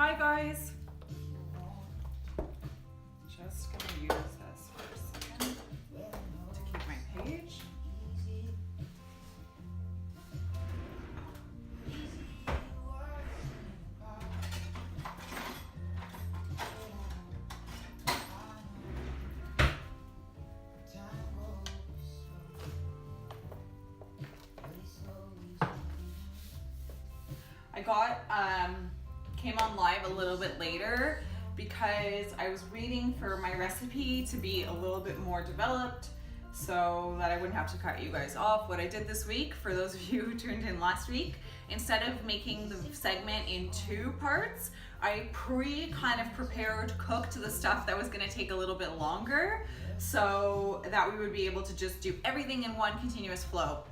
Hi guys. Just gonna use this for a second to keep my page. Came on live a little bit later because I was waiting for my recipe to be a little bit more developed so that I wouldn't have to cut you guys off. What I did this week, for those of you who tuned in last week, instead of making the segment in 2 parts, I prepared, cooked the stuff that was gonna take a little bit longer so that we would be able to just do everything in one continuous flow.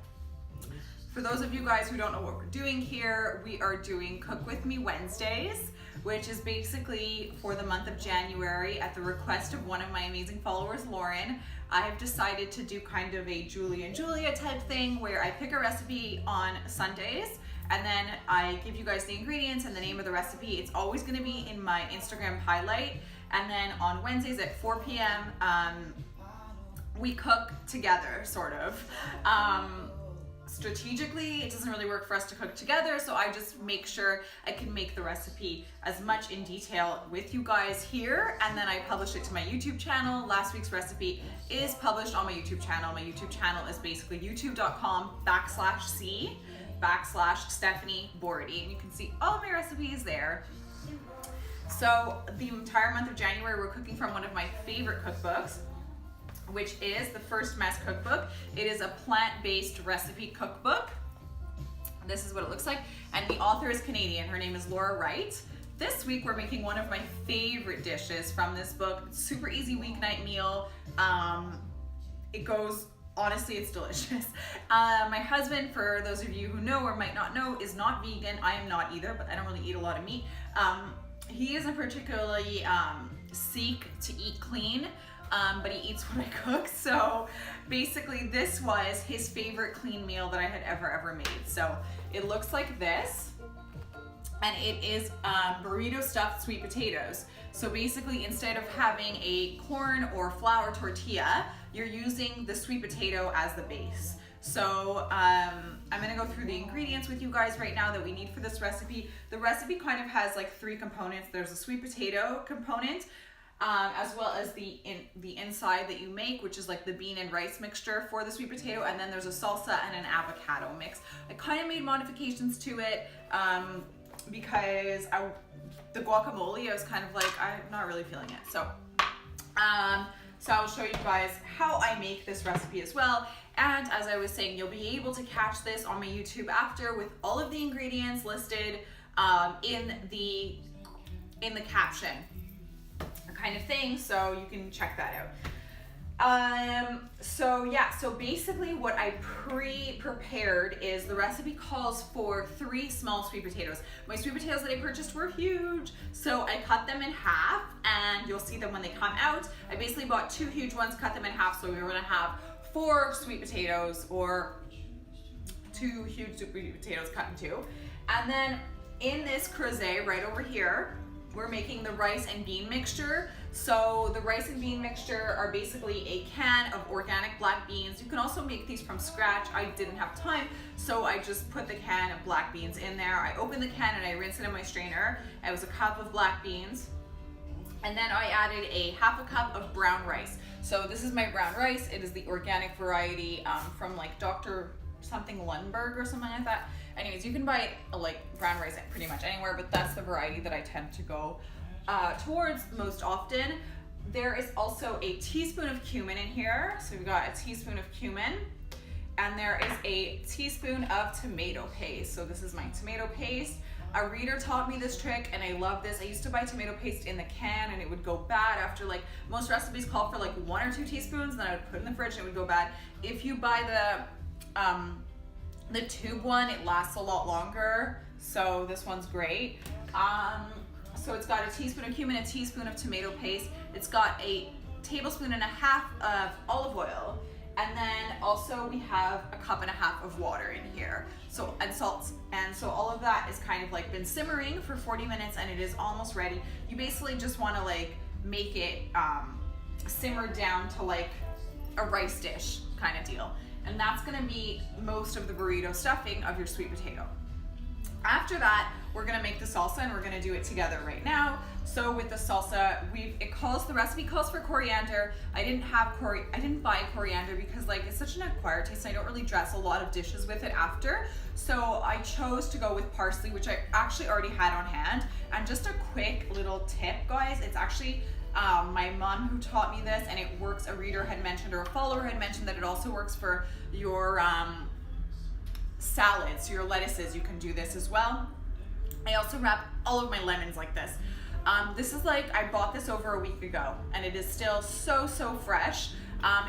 For those of you guys who don't know what we're doing here, we are doing Cook With Me Wednesdays, which is basically for the month of January at the request of one of my amazing followers, Lauren. I have decided to do kind of a Julie and Julia type thing where I pick a recipe on Sundays and then I give you guys the ingredients and the name of the recipe. It's always gonna be in my Instagram highlight. And then on Wednesdays at 4 p.m., we cook together, sort of. Strategically, it doesn't really work for us to cook together, so I just make sure I can make the recipe as much in detail with you guys here, and then I publish it to my YouTube channel. Last week's recipe is published on my YouTube channel. My YouTube channel is basically youtube.com/C/Stephanie Burrito, and you can see all of my recipes there. So the entire month of January, we're cooking from one of my favorite cookbooks, which is the First Mess Cookbook. It is a plant-based recipe cookbook. This is what it looks like. And the author is Canadian. Her name is Laura Wright. This week, we're making one of my favorite dishes from this book. Super easy weeknight meal. Honestly, it's delicious. My husband, for those of you who know or might not know, is not vegan. I am not either, but I don't really eat a lot of meat. He isn't particularly seek to eat clean. But he eats what I cook. So basically this was his favorite clean meal that I had ever made. So it looks like this, and it is burrito stuffed sweet potatoes. So basically, instead of having a corn or flour tortilla, you're using the sweet potato as the base. So I'm gonna go through the ingredients with you guys right now that we need for this recipe. The recipe kind of has like 3 components. There's a sweet potato component, as well as the inside that you make, which is like the bean and rice mixture for the sweet potato, and then there's a salsa and an avocado mix. I kind of made modifications to it because the guacamole, I was kind of like, I'm not really feeling it. So I'll show you guys how I make this recipe as well. And as I was saying, you'll be able to catch this on my YouTube after with all of the ingredients listed in the caption kind of thing, so you can check that out. So basically what I pre-prepared is the recipe calls for 3 small sweet potatoes. My sweet potatoes that I purchased were huge, so I cut them in half, and you'll see them when they come out. I basically bought 2 huge ones, cut them in half, so we were gonna have 4 sweet potatoes, or 2 huge sweet potatoes cut in 2. And then in this creuset right over here, we're making the rice and bean mixture. So the rice and bean mixture are basically a can of organic black beans. You can also make these from scratch. I didn't have time, so I just put the can of black beans in there. I opened the can and I rinsed it in my strainer. It was a cup of black beans. And then I added a half a cup of brown rice. So this is my brown rice. It is the organic variety from like Dr. something Lundberg or something like that. Anyways, you can buy like brown rice pretty much anywhere, but that's the variety that I tend to go towards most often. There is also a teaspoon of cumin in here. So we've got a teaspoon of cumin, and there is a teaspoon of tomato paste. So this is my tomato paste. A reader taught me this trick and I love this. I used to buy tomato paste in the can and it would go bad after, like, most recipes call for like 1 or 2 teaspoons, and then I would put it in the fridge and it would go bad. If you buy the tube one, it lasts a lot longer, so this one's great. So it's got a teaspoon of cumin, a teaspoon of tomato paste. It's got a tablespoon and a half of olive oil, And then also we have a cup and a half of water in here. So, and salt. And so all of that is kind of like been simmering for 40 minutes and it is almost ready. You basically just want to like make it simmer down to like a rice dish kind of deal. And that's gonna be most of the burrito stuffing of your sweet potato. After that, we're gonna make the salsa and we're gonna do it together right now. So with the salsa, the recipe calls for coriander. I didn't buy coriander because like it's such an acquired taste. I don't really dress a lot of dishes with it after. So I chose to go with parsley, which I actually already had on hand. And just a quick little tip, guys, it's actually my mom who taught me this, and it works. A reader had mentioned, or a follower had mentioned, that it also works for your salads, so your lettuces. You can do this as well. I also wrap all of my lemons like this. This is like, I bought this over a week ago and it is still so fresh.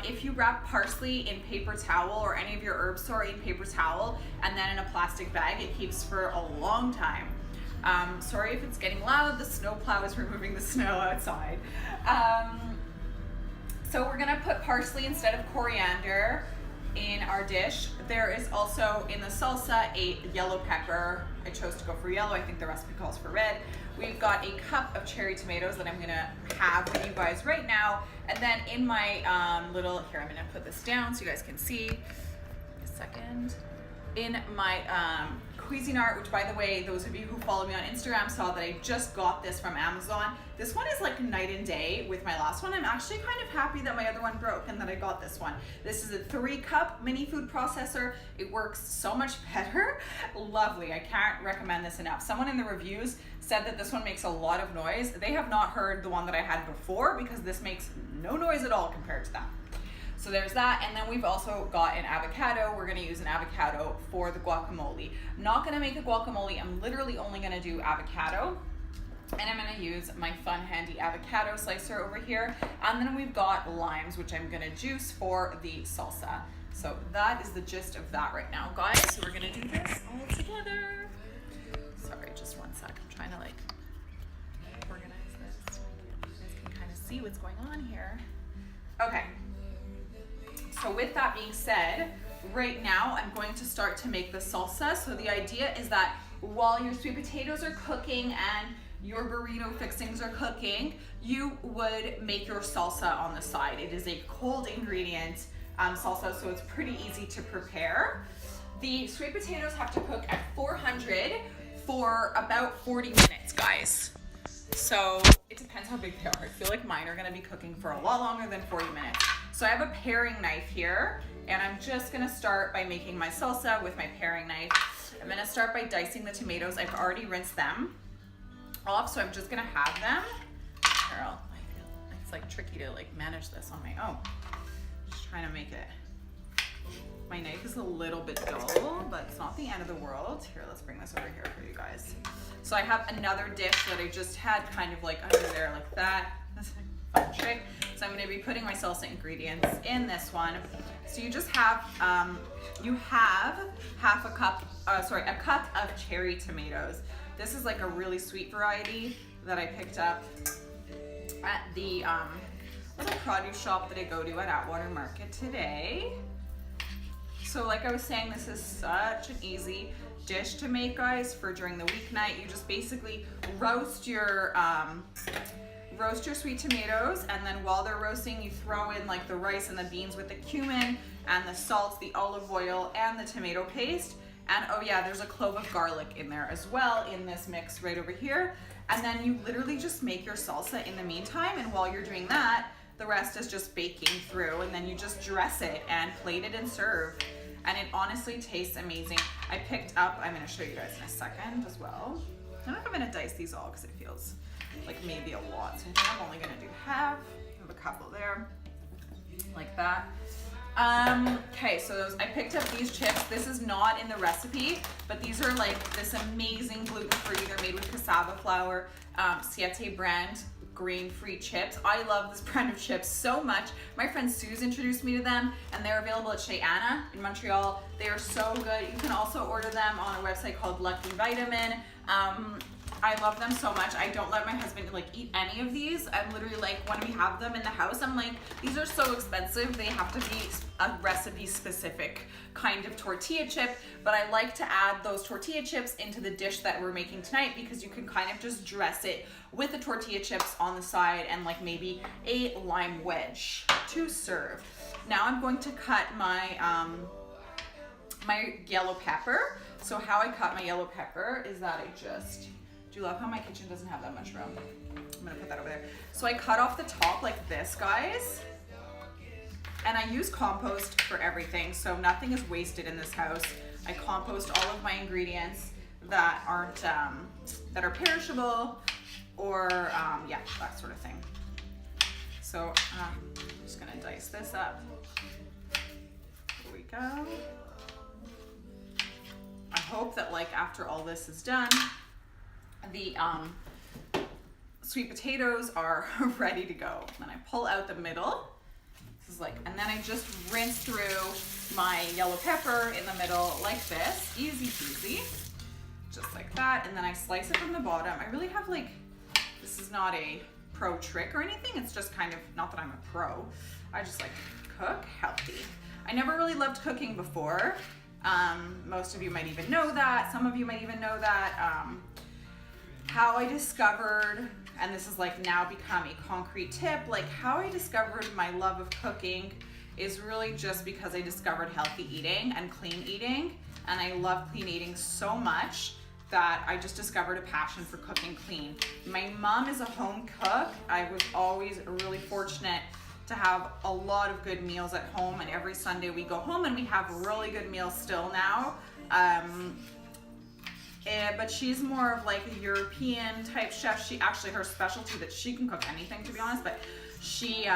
If you wrap parsley in paper towel, or any of your herbs, in paper towel, and then in a plastic bag, it keeps for a long time. Sorry if it's getting loud, the snow plow is removing the snow outside. So we're gonna put parsley instead of coriander in our dish. There is also in the salsa a yellow pepper. I chose to go for yellow. I think the recipe calls for red. We've got a cup of cherry tomatoes that I'm gonna have with you guys right now. And then in my here, I'm gonna put this down so you guys can see. A second. In my Cuisinart, which by the way, those of you who follow me on Instagram saw that I just got this from Amazon. This one is like night and day with my last one. I'm actually kind of happy that my other one broke and that I got this one. This is a 3-cup mini food processor. It works so much better. Lovely, I can't recommend this enough. Someone in the reviews said that this one makes a lot of noise. They have not heard the one that I had before because this makes no noise at all compared to that. So there's that, and then we've also got an avocado. We're gonna use an avocado for the guacamole. I'm not gonna make a guacamole, I'm literally only gonna do avocado. And I'm gonna use my fun handy avocado slicer over here. And then we've got limes, which I'm gonna juice for the salsa. So that is the gist of that right now, guys. So we're gonna do this all together. Sorry, just one sec. I'm trying to like organize this so you guys can kind of see what's going on here. Okay. So with that being said, right now I'm going to start to make the salsa. So the idea is that while your sweet potatoes are cooking and your burrito fixings are cooking, you would make your salsa on the side. It is a cold ingredient salsa, so it's pretty easy to prepare. The sweet potatoes have to cook at 400 for about 40 minutes, guys. So it depends how big they are. I feel like mine are gonna be cooking for a lot longer than 40 minutes. So I have a paring knife here, and I'm just gonna start by making my salsa with my paring knife. I'm gonna start by dicing the tomatoes. I've already rinsed them off, so I'm just gonna have them. Carol, it's like tricky to like manage this on my own. Just trying to make it. My knife is a little bit dull, but it's not the end of the world. Here, let's bring this over here for you guys. So I have another dish that I just had kind of like under there like that. That's a fun trick. So I'm gonna be putting my salsa ingredients in this one. So you just have, you have a cup of cherry tomatoes. This is like a really sweet variety that I picked up at the little produce shop that I go to at Atwater Market today. So like I was saying, this is such an easy dish to make, guys, for during the weeknight. You just basically roast your sweet tomatoes, and then while they're roasting, you throw in like the rice and the beans with the cumin and the salt, the olive oil, and the tomato paste. And oh yeah, there's a clove of garlic in there as well in this mix right over here. And then you literally just make your salsa in the meantime, and while you're doing that, the rest is just baking through, and then you just dress it and plate it and serve. And it honestly tastes amazing. I picked up, I'm gonna show you guys in a second as well. I don't know if I'm gonna dice these all because it feels like maybe a lot. So I think I'm only gonna do half. I have a couple there, like that. Okay, so I picked up these chips. This is not in the recipe, but these are like this amazing gluten-free, they're made with cassava flour, Siete brand grain-free chips. I love this brand of chips so much. My friend Sue's introduced me to them, and they're available at Chez Anna in Montreal. They are so good. You can also order them on a website called Lucky Vitamin. I love them so much. I don't let my husband like eat any of these. I'm literally like, when we have them in the house, I'm like, these are so expensive. They have to be a recipe specific kind of tortilla chip. But I like to add those tortilla chips into the dish that we're making tonight, because you can kind of just dress it with the tortilla chips on the side and like maybe a lime wedge to serve. Now I'm going to cut my my yellow pepper. So how I cut my yellow pepper is that do you love how my kitchen doesn't have that much room? I'm gonna put that over there. So I cut off the top like this, guys. And I use compost for everything, so nothing is wasted in this house. I compost all of my ingredients that aren't, that are perishable, or yeah, that sort of thing. So I'm just gonna dice this up. Here we go. I hope that like after all this is done, the sweet potatoes are ready to go. Then I pull out the middle. This is like, and then I just rinse through my yellow pepper in the middle like this, easy peasy, just like that. And then I slice it from the bottom. I really have like, this is not a pro trick or anything. It's just kind of, not that I'm a pro. I just like cook healthy. I never really loved cooking before. Most of you might even know that. Some of you might even know that. How I discovered, and this is like now become a concrete tip, like how I discovered my love of cooking is really just because I discovered healthy eating and clean eating. And I love clean eating so much that I just discovered a passion for cooking clean. My mom is a home cook. I was always really fortunate to have a lot of good meals at home, and every Sunday we go home and we have really good meals still now. But she's more of like a European type chef. She actually, her specialty that she can cook anything, to be honest, but she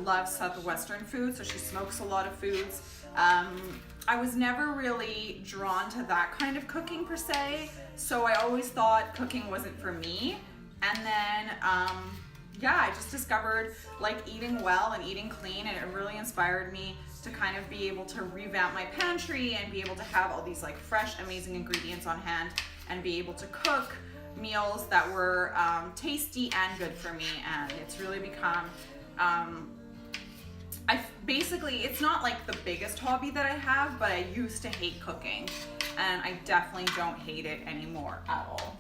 loves Southwestern food, so she smokes a lot of foods. I was never really drawn to that kind of cooking per se, so I always thought cooking wasn't for me. And then yeah, I just discovered like eating well and eating clean, and it really inspired me to kind of be able to revamp my pantry and be able to have all these like fresh, amazing ingredients on hand and be able to cook meals that were tasty and good for me. And it's really become, basically, it's not like the biggest hobby that I have, but I used to hate cooking, and I definitely don't hate it anymore at all.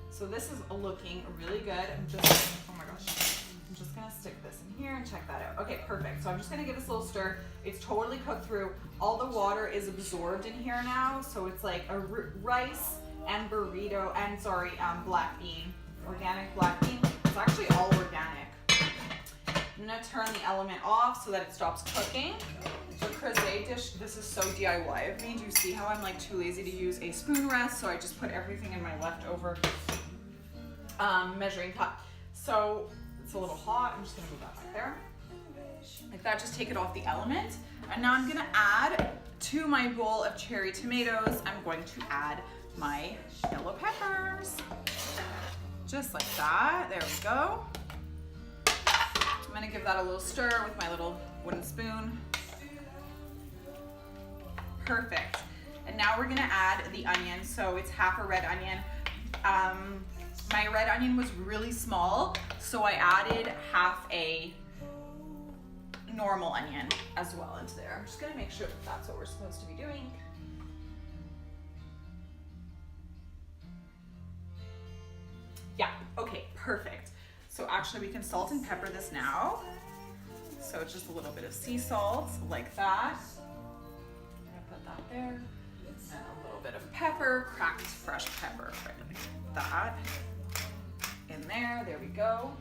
So this is looking really good. Oh my gosh. I'm just gonna stick this in here and check that out. Okay, perfect. So I'm just gonna give this a little stir. It's totally cooked through. All the water is absorbed in here now. So it's like a rice and burrito, and sorry, black bean, organic black bean. It's actually all organic. I'm gonna turn the element off so that it stops cooking. The creuset dish, this is so DIY of me. Do you see how I'm like too lazy to use a spoon rest? So I just put everything in my leftover measuring cup. So it's a little hot. I'm just gonna move that back there. Like that, just take it off the element. And now I'm gonna add to my bowl of cherry tomatoes, I'm going to add my yellow peppers. Just like that, there we go. I'm gonna give that a little stir with my little wooden spoon. Perfect. And now we're gonna add the onion. So it's half a red onion. My red onion was really small, so I added half a normal onion as well into there. I'm just gonna make sure that that's what we're supposed to be doing. Yeah, okay, perfect. So actually we can salt and pepper this now. So it's just a little bit of sea salt, like that. I'm gonna put that there. And a little bit of pepper, cracked fresh pepper, right like that. In there, there we go.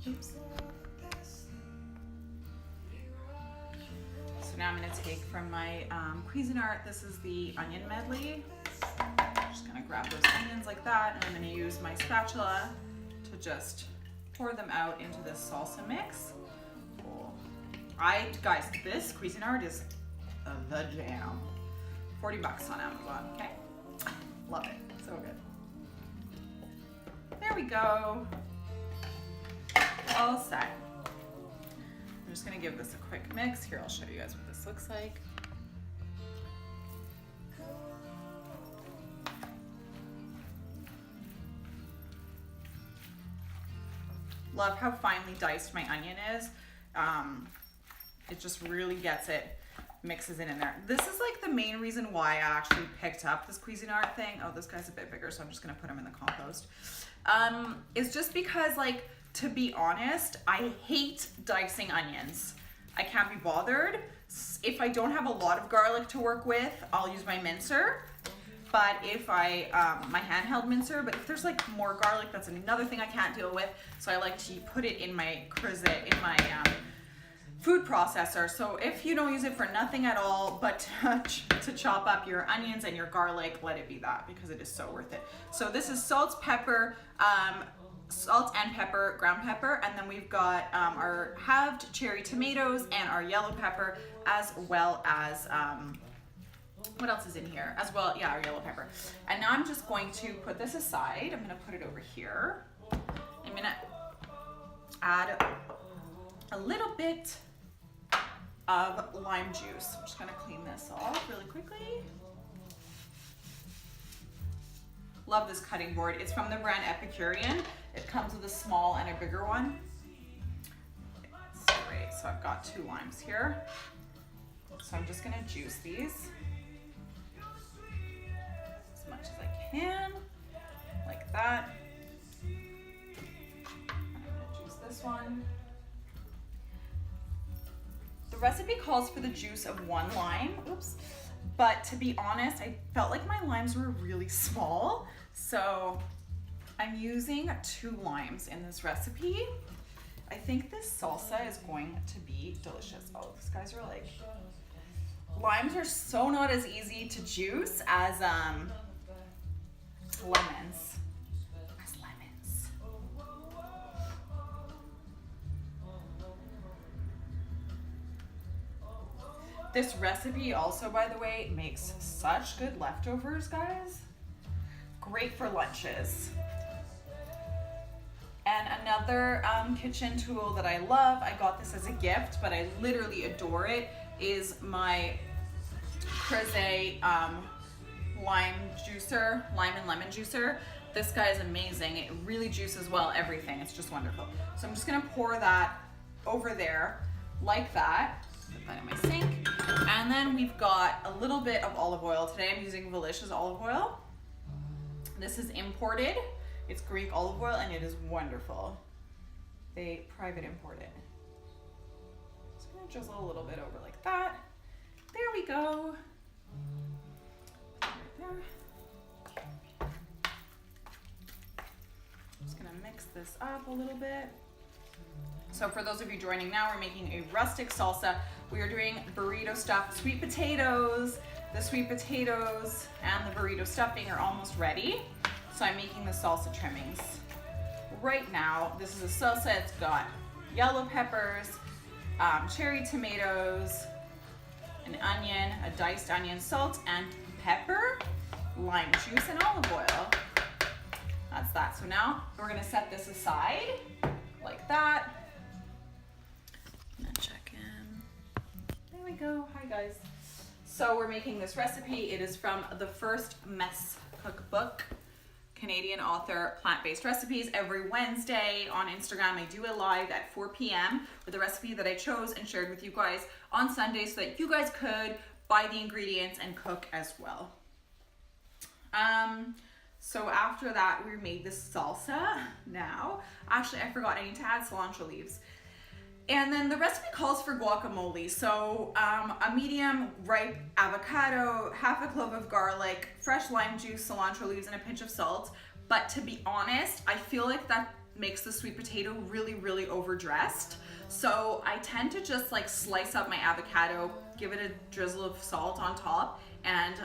Oops. So now I'm going to take from my Cuisinart, this is the onion medley. I'm just going to grab those onions like that, and I'm going to use my spatula to just pour them out into this salsa mix. Cool. Guys, this Cuisinart is the jam. 40 bucks on Amazon, okay? Love it, so good. There we go. All set. I'm just gonna give this a quick mix. Here, I'll show you guys what this looks like. Love how finely diced my onion is. It just really gets it, mixes it in there. This is like the main reason why I actually picked up this Cuisinart thing. Oh, this guy's a bit bigger, so I'm just gonna put him in the compost. It's just because, like, to be honest, I hate dicing onions. I can't be bothered. If I don't have a lot of garlic to work with, I'll use my mincer. But if my handheld mincer, but if there's like more garlic, that's another thing I can't deal with. So I like to put it in my food processor. So if you don't use it for nothing at all, but to chop up your onions and your garlic, let it be that, because it is so worth it. So this is salt, pepper, salt and pepper, ground pepper, and then we've got our halved cherry tomatoes and our yellow pepper, as well as what else is in here? As well, yeah, our yellow pepper. And now I'm just going to put this aside. I'm gonna put it over here. I'm gonna add a little bit of lime juice. I'm just gonna clean this off really quickly. Love this cutting board. It's from the brand Epicurean. It comes with a small and a bigger one. It's great. So I've got 2 limes here. So I'm just gonna juice these as much as I can, like that. I'm gonna juice this one. The recipe calls for the juice of 1 lime, oops. But to be honest, I felt like my limes were really small. So I'm using 2 limes in this recipe. I think this salsa is going to be delicious. Oh, these guys are like, limes are so not as easy to juice as lemons. This recipe also, by the way, makes such good leftovers, guys. Great for lunches. And another kitchen tool that I love, I got this as a gift, but I literally adore it, is my Crise lime and lemon juicer. This guy is amazing. It really juices well everything. It's just wonderful. So I'm just gonna pour that over there like that. Put that in my sink. And then we've got a little bit of olive oil. Today I'm using Velicious olive oil. This is imported. It's Greek olive oil and it is wonderful. They private import it. Just gonna drizzle a little bit over like that. There we go. Right there. Just gonna mix this up a little bit. So for those of you joining now, we're making a rustic salsa. We are doing burrito stuffed sweet potatoes. The sweet potatoes and the burrito stuffing are almost ready. So I'm making the salsa trimmings right now. This is a salsa. It's got yellow peppers, cherry tomatoes, an onion, a diced onion, salt and pepper, lime juice, and olive oil. That's that. So now we're gonna set this aside like that. I'm gonna check in. There we go. Hi guys. So we're making this recipe. It is from the First Mess Cookbook. Canadian author, plant-based recipes. Every Wednesday on Instagram, I do a live at 4 p.m. with a recipe that I chose and shared with you guys on Sunday so that you guys could buy the ingredients and cook as well. So after that, we made this salsa now. Actually, I forgot, I need to add cilantro leaves. And then the recipe calls for guacamole. So a medium ripe avocado, half a clove of garlic, fresh lime juice, cilantro leaves, and a pinch of salt. But to be honest, I feel like that makes the sweet potato really, really overdressed. So I tend to just like slice up my avocado, give it a drizzle of salt on top, and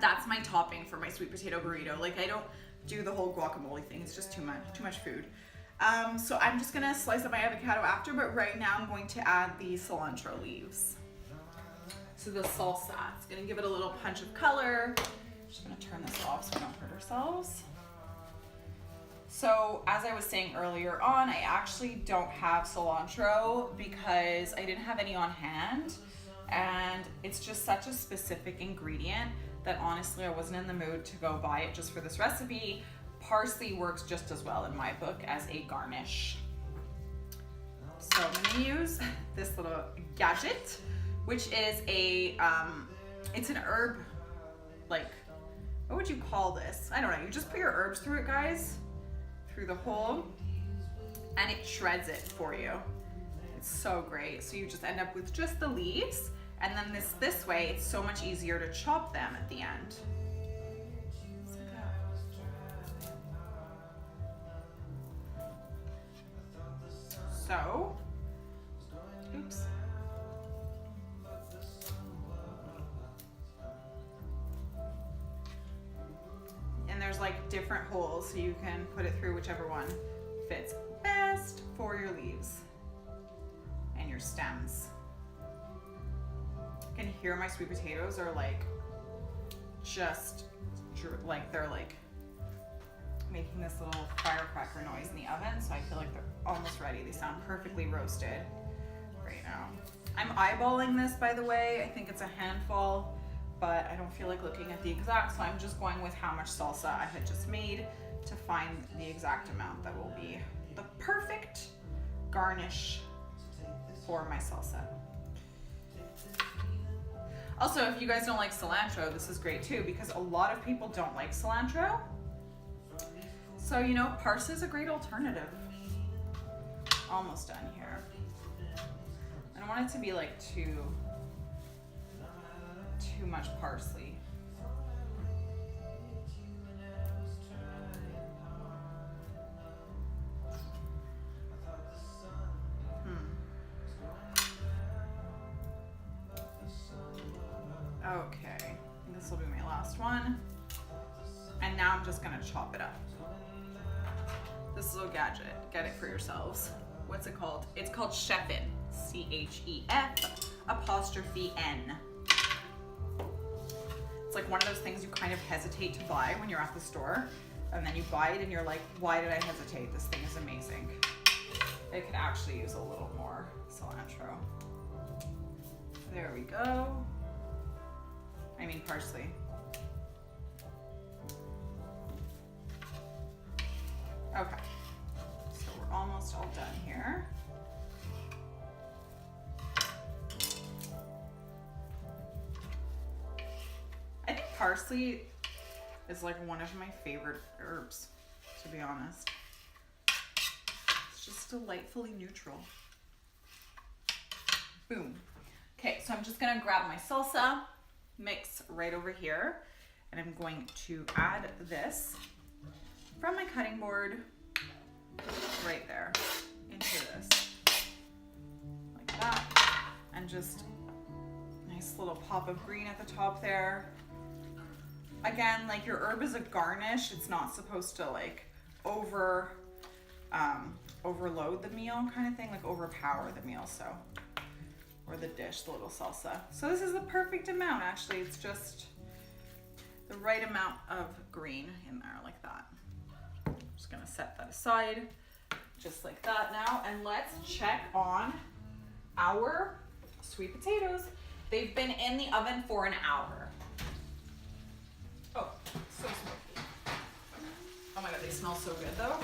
that's my topping for my sweet potato burrito. Like I don't do the whole guacamole thing. It's just too much food. So I'm just gonna slice up my avocado after, but right now I'm going to add the cilantro leaves. So the salsa, it's gonna give it a little punch of color. Just gonna turn this off so we don't hurt ourselves. So as I was saying earlier on, I actually don't have cilantro because I didn't have any on hand, and it's just such a specific ingredient that honestly I wasn't in the mood to go buy it just for this recipe. Parsley works just as well in my book as a garnish. So I'm gonna use this little gadget, which is a, it's an herb, like, what would you call this? I don't know, you just put your herbs through it, guys, through the hole, and it shreds it for you. It's so great. So you just end up with just the leaves, and then this way, it's so much easier to chop them at the end. So, oops. And there's like different holes, so you can put it through whichever one fits best for your leaves and your stems. You can hear my sweet potatoes are like just like they're like making this little firecracker noise in the oven, so I feel like they're almost ready. They sound perfectly roasted right now. I'm eyeballing this, by the way. I think it's a handful, but I don't feel like looking at the exact, so I'm just going with how much salsa I had just made to find the exact amount that will be the perfect garnish for my salsa. Also, if you guys don't like cilantro, this is great too, because a lot of people don't like cilantro. So, you know, parsley is a great alternative. Almost done here. I don't want it to be like too much parsley. Okay, this will be my last one. And now I'm just gonna chop it up. This little gadget, get it for yourselves. What's it called? It's called Chefin, C-H-E-F''N. It's like one of those things you kind of hesitate to buy when you're at the store, and then you buy it and you're like, why did I hesitate? This thing is amazing. It could actually use a little more cilantro. There we go. I mean parsley. Okay, so we're almost all done here. I think parsley is like one of my favorite herbs, to be honest. It's just delightfully neutral. Boom. Okay, so I'm just gonna grab my salsa mix right over here, and I'm going to add this from my cutting board right there into this, like that, and just nice little pop of green at the top there. Again, like your herb is a garnish. It's not supposed to like overload the meal kind of thing, like overpower the meal, so, or the dish, the little salsa. So this is the perfect amount, actually. It's just the right amount of green in there, like that. I'm just gonna set that aside, just like that now, and let's check on our sweet potatoes. They've been in the oven for an hour. Oh, so smoky. Oh my God, they smell so good though.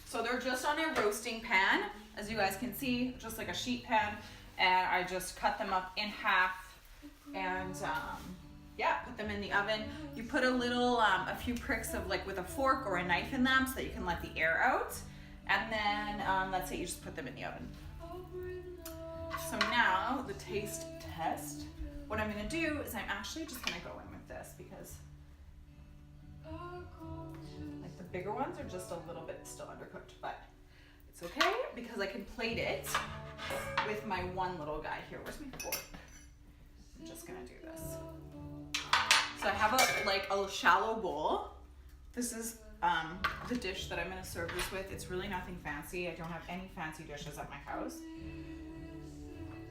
So they're just on a roasting pan, as you guys can see, just like a sheet pan, and I just cut them up in half and yeah, put them in the oven. You put a little, a few pricks of like with a fork or a knife in them so that you can let the air out, and then that's it, you just put them in the oven. So now the taste test. What I'm gonna do is I'm actually just gonna go in with this because like the bigger ones are just a little bit still undercooked, but it's okay because I can plate it with my one little guy here. Where's my fork? I'm just gonna do this. So I have a shallow bowl. This is the dish that I'm gonna serve this with. It's really nothing fancy. I don't have any fancy dishes at my house.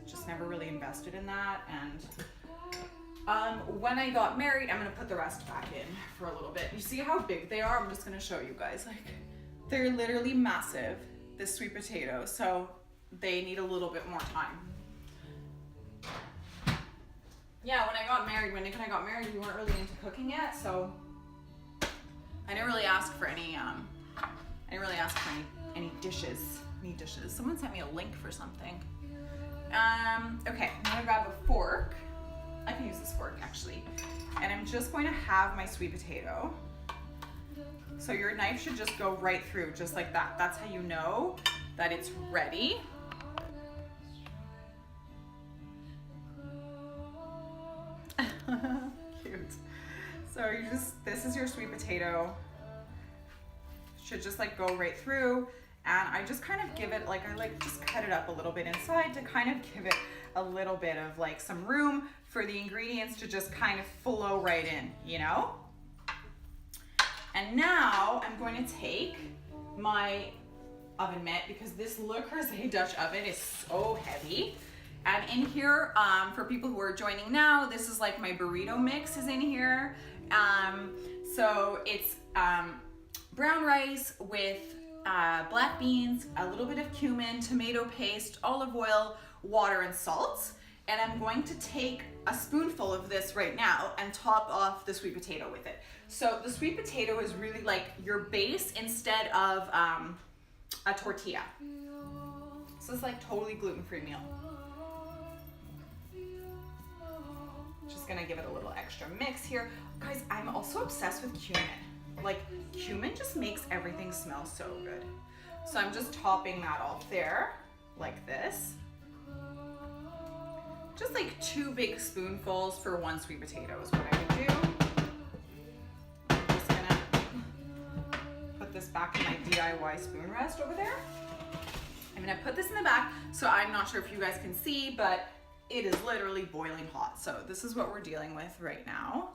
Just never really invested in that, and When I got married, I'm gonna put the rest back in for a little bit. You see how big they are? I'm just gonna show you guys. Like, they're literally massive, this sweet potato, so they need a little bit more time. Yeah, when Nick and I got married, we weren't really into cooking yet, so I didn't really ask for any dishes. Someone sent me a link for something. Okay, I'm gonna grab a fork. I can use this fork actually. And I'm just going to have my sweet potato. So your knife should just go right through, just like that. That's how you know that it's ready. Cute. So this is your sweet potato. Should just like go right through. And I just kind of give it, like, I like just cut it up a little bit inside to kind of give it a little bit of like some room for the ingredients to just kind of flow right in, you know? And now I'm going to take my oven mitt, because this Le Creuset Dutch oven is so heavy. And in here, for people who are joining now, this is like my burrito mix is in here. So it's brown rice with black beans, a little bit of cumin, tomato paste, olive oil, water, and salt. And I'm going to take a spoonful of this right now and top off the sweet potato with it. So the sweet potato is really like your base instead of a tortilla. So it's like totally gluten-free meal. Just gonna give it a little extra mix here. Guys, I'm also obsessed with cumin. Like, cumin just makes everything smell so good. So I'm just topping that off there, like this. Just like 2 big spoonfuls for 1 sweet potato is what I would do. I'm just gonna put this back in my DIY spoon rest over there. I'm gonna put this in the back, so I'm not sure if you guys can see, but it is literally boiling hot. So this is what we're dealing with right now.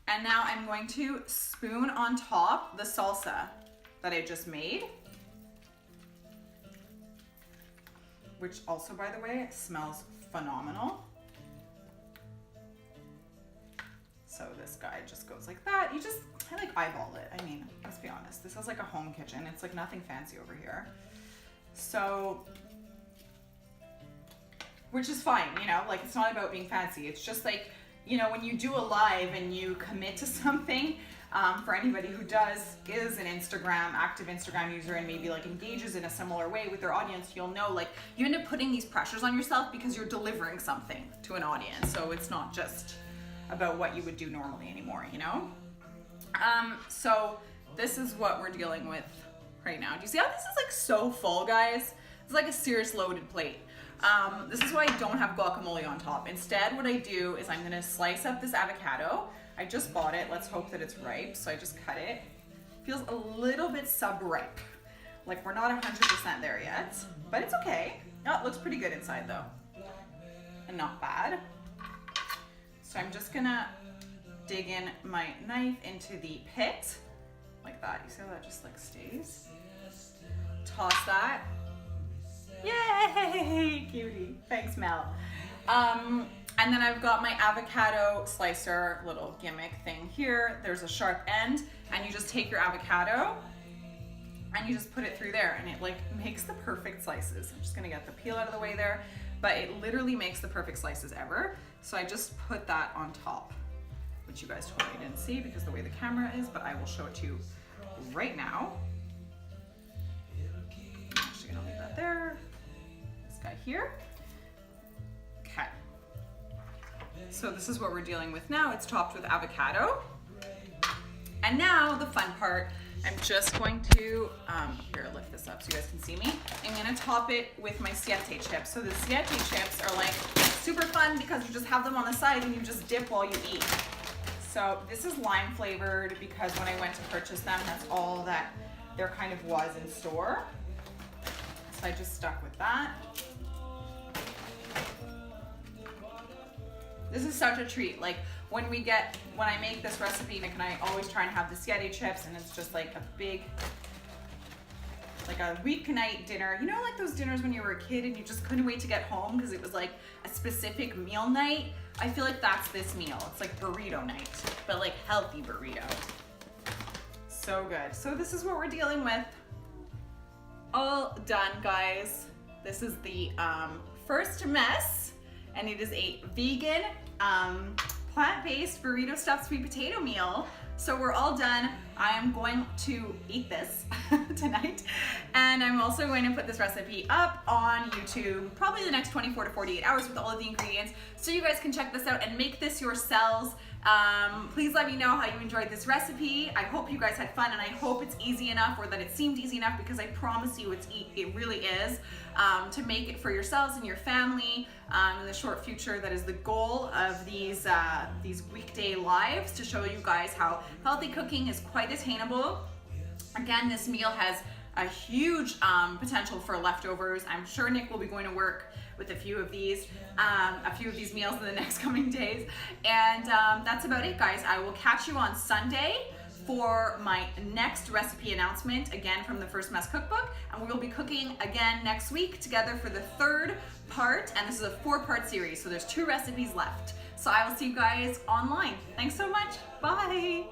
And now I'm going to spoon on top the salsa that I just made, which also, by the way, smells phenomenal. So this guy just goes like that. I like eyeball it. I mean, let's be honest. This is like a home kitchen. It's like nothing fancy over here. So, which is fine, you know, like it's not about being fancy. It's just like, you know, when you do a live and you commit to something, for anybody who is an active Instagram user and maybe like engages in a similar way with their audience, you'll know like you end up putting these pressures on yourself because you're delivering something to an audience. So it's not just about what you would do normally anymore, you know? So this is what we're dealing with right now. Do you see how this is like so full, guys? It's like a serious loaded plate. This is why I don't have guacamole on top. Instead, what I do is I'm gonna slice up this avocado. I just bought it. Let's hope that it's ripe. So I just cut it. Feels a little bit sub-ripe. Like we're not 100% there yet, but it's okay. Oh, it looks pretty good inside though. And not bad. So I'm just gonna dig in my knife into the pit like that. You see how that just like stays? Toss that. Yay, cutie. Thanks, Mel. And then I've got my avocado slicer little gimmick thing here. There's a sharp end, and you just take your avocado and you just put it through there, and it like makes the perfect slices. I'm just gonna get the peel out of the way there, but it literally makes the perfect slices ever. So I just put that on top, which you guys totally didn't see because the way the camera is, but I will show it to you right now. I'm actually gonna leave that there. This guy here. Okay. So this is what we're dealing with now. It's topped with avocado. And now the fun part, I'm just going to, here, lift this up so you guys can see me. I'm gonna top it with my siete chips. So the siete chips are like super fun because you just have them on the side and you just dip while you eat. So this is lime flavored because when I went to purchase them, that's all that there kind of was in store. So I just stuck with that. This is such a treat. Like when I make this recipe, Nick and I always try and have the siete chips, and it's just like a big like a weeknight dinner. You know, like those dinners when you were a kid and you just couldn't wait to get home because it was like a specific meal night? I feel like that's this meal. It's like burrito night, but like healthy burrito. So good. So this is what we're dealing with. All done, guys. This is the first mess, and it is a vegan, plant-based burrito stuffed sweet potato meal. So we're all done. I am going to eat this tonight, and I'm also going to put this recipe up on YouTube probably the next 24 to 48 hours with all of the ingredients, so you guys can check this out and make this yourselves. Please let me know how you enjoyed this recipe. I hope you guys had fun, and I hope it's easy enough, or that it seemed easy enough, because I promise you it really is, to make it for yourselves and your family in the short future. That is the goal of these weekday lives, to show you guys how healthy cooking is quite attainable. Again, this meal has a huge potential for leftovers. I'm sure Nick will be going to work with a few of these meals in the next coming days. And that's about it, guys. I will catch you on Sunday for my next recipe announcement, again from the First Mess Cookbook. And we will be cooking again next week together for the third part. And this is a 4-part series, so there's 2 recipes left. So I will see you guys online. Thanks so much. Bye.